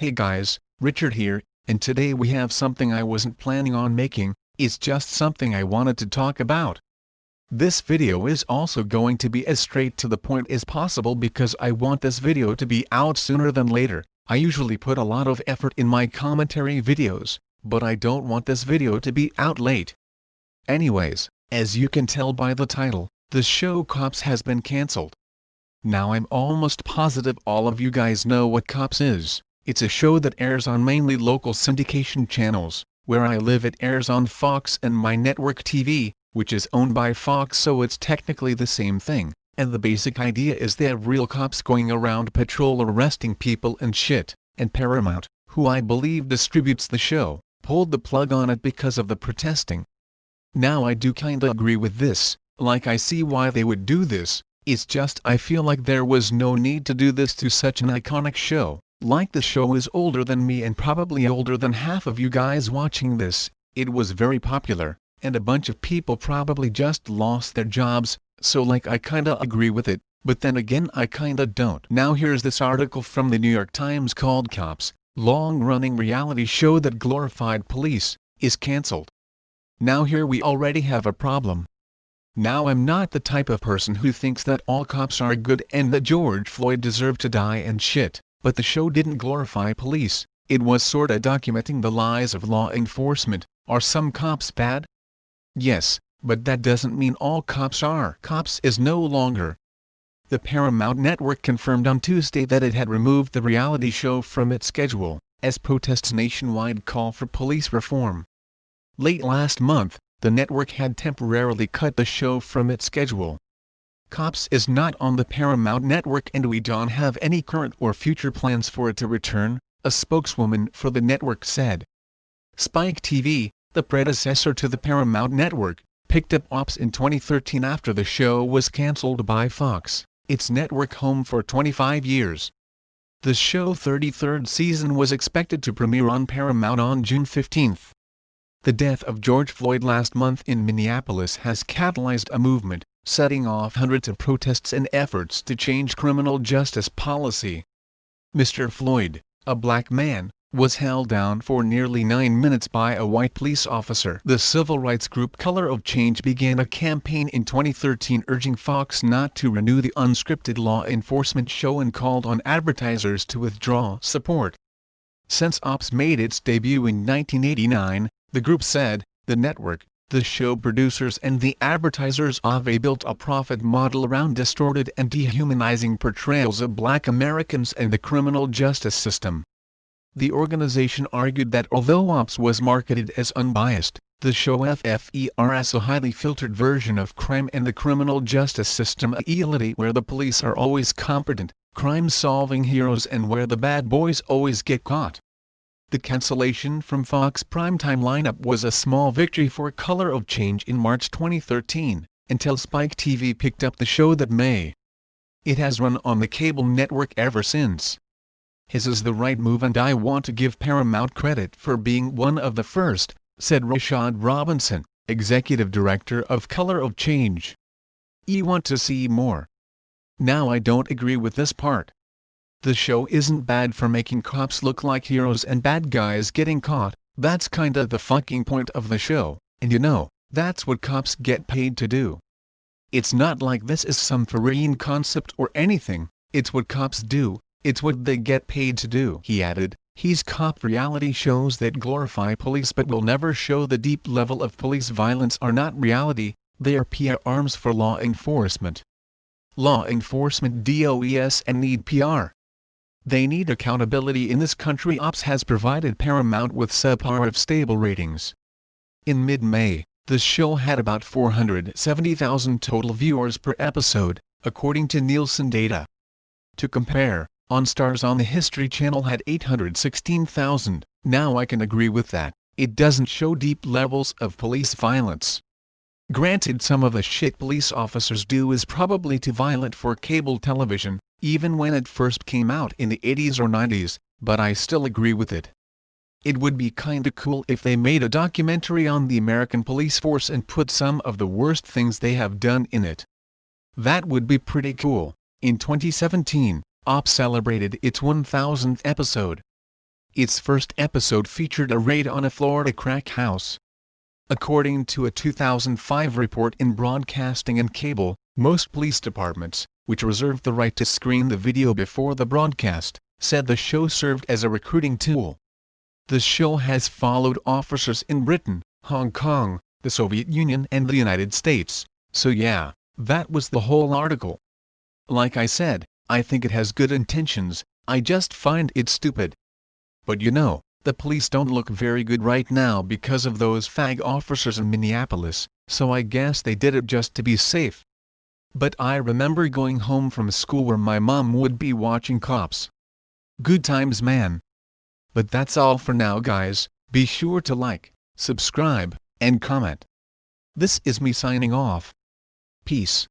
Hey guys, Richard here, and today we have something I wasn't planning on making, it's just something I wanted to talk about. This video is also going to be as straight to the point as possible because I want this video to be out sooner than later. I usually put a lot of effort in my commentary videos, but I don't want this video to be out late. Anyways, as you can tell by the title, the show Cops has been cancelled. Now I'm almost positive all of you guys know what Cops is. It's a show that airs on mainly local syndication channels. Where I live it airs on Fox and My Network TV, which is owned by Fox, so it's technically the same thing, and the basic idea is they have real cops going around patrol arresting people and shit, and Paramount, who I believe distributes the show, pulled the plug on it because of the protesting. Now I do kinda agree with this, like I see why they would do this, it's just I feel like there was no need to do this to such an iconic show. Like the show is older than me and probably older than half of you guys watching this, it was very popular, and a bunch of people probably just lost their jobs, so like I kinda agree with it, but then again I kinda don't. Now here's this article from the New York Times called Cops, long-running reality show that glorified police, is cancelled. Now here we already have a problem. Now I'm not the type of person who thinks that all cops are good and that George Floyd deserved to die and shit. But the show didn't glorify police, it was sorta documenting the lies of law enforcement. Are some cops bad? Yes, but that doesn't mean all cops are. Cops is no longer. The Paramount Network confirmed on Tuesday that it had removed the reality show from its schedule, as protests nationwide call for police reform. Late last month, the network had temporarily cut the show from its schedule. Cops is not on the Paramount Network and we don't have any current or future plans for it to return, a spokeswoman for the network said. Spike TV, the predecessor to the Paramount Network, picked up ops in 2013 after the show was cancelled by Fox, its network home for 25 years. The show's 33rd season was expected to premiere on Paramount on June 15. The death of George Floyd last month in Minneapolis has catalyzed a movement, setting off hundreds of protests and efforts to change criminal justice policy. Mr. Floyd, a black man, was held down for nearly 9 minutes by a white police officer. The civil rights group Color of Change began a campaign in 2013 urging Fox not to renew the unscripted law enforcement show and called on advertisers to withdraw support. Since Ops made its debut in 1989, the group said, the network, the show producers and the advertisers have built a profit model around distorted and dehumanizing portrayals of black Americans and the criminal justice system. The organization argued that although Ops was marketed as unbiased, the show FFERs a highly filtered version of crime and the criminal justice system, a reality where the police are always competent, crime-solving heroes and where the bad boys always get caught. The cancellation from Fox primetime lineup was a small victory for Color of Change in March 2013, until Spike TV picked up the show that May. It has run on the cable network ever since. His is the right move and I want to give Paramount credit for being one of the first, said Rashad Robinson, executive director of Color of Change. You want to see more? Now I don't agree with this part. The show isn't bad for making cops look like heroes and bad guys getting caught, that's kinda the fucking point of the show, and you know, that's what cops get paid to do. It's not like this is some foreign concept or anything, it's what cops do, it's what they get paid to do. He added, he's cop reality shows that glorify police but will never show the deep level of police violence are not reality, they are PR arms for law enforcement. Law enforcement DOES and need PR. They need accountability in this country. Ops has provided Paramount with subpar of stable ratings. In mid-May, the show had about 470,000 total viewers per episode, according to Nielsen data. To compare, OnStars on the History Channel had 816,000. Now I can agree with that, it doesn't show deep levels of police violence. Granted, some of the shit police officers do is probably too violent for cable television, even when it first came out in the 80s or 90s, but I still agree with it. It would be kinda cool if they made a documentary on the American police force and put some of the worst things they have done in it. That would be pretty cool. In 2017, Ops celebrated its 1000th episode. Its first episode featured a raid on a Florida crack house. According to a 2005 report in Broadcasting and Cable, most police departments, which reserved the right to screen the video before the broadcast, said the show served as a recruiting tool. The show has followed officers in Britain, Hong Kong, the Soviet Union and the United States, so yeah, that was the whole article. Like I said, I think it has good intentions, I just find it stupid. But you know, the police don't look very good right now because of those fag officers in Minneapolis, so I guess they did it just to be safe. But I remember going home from school where my mom would be watching Cops. Good times, man. But that's all for now, guys. Be sure to like, subscribe, and comment. This is me signing off. Peace.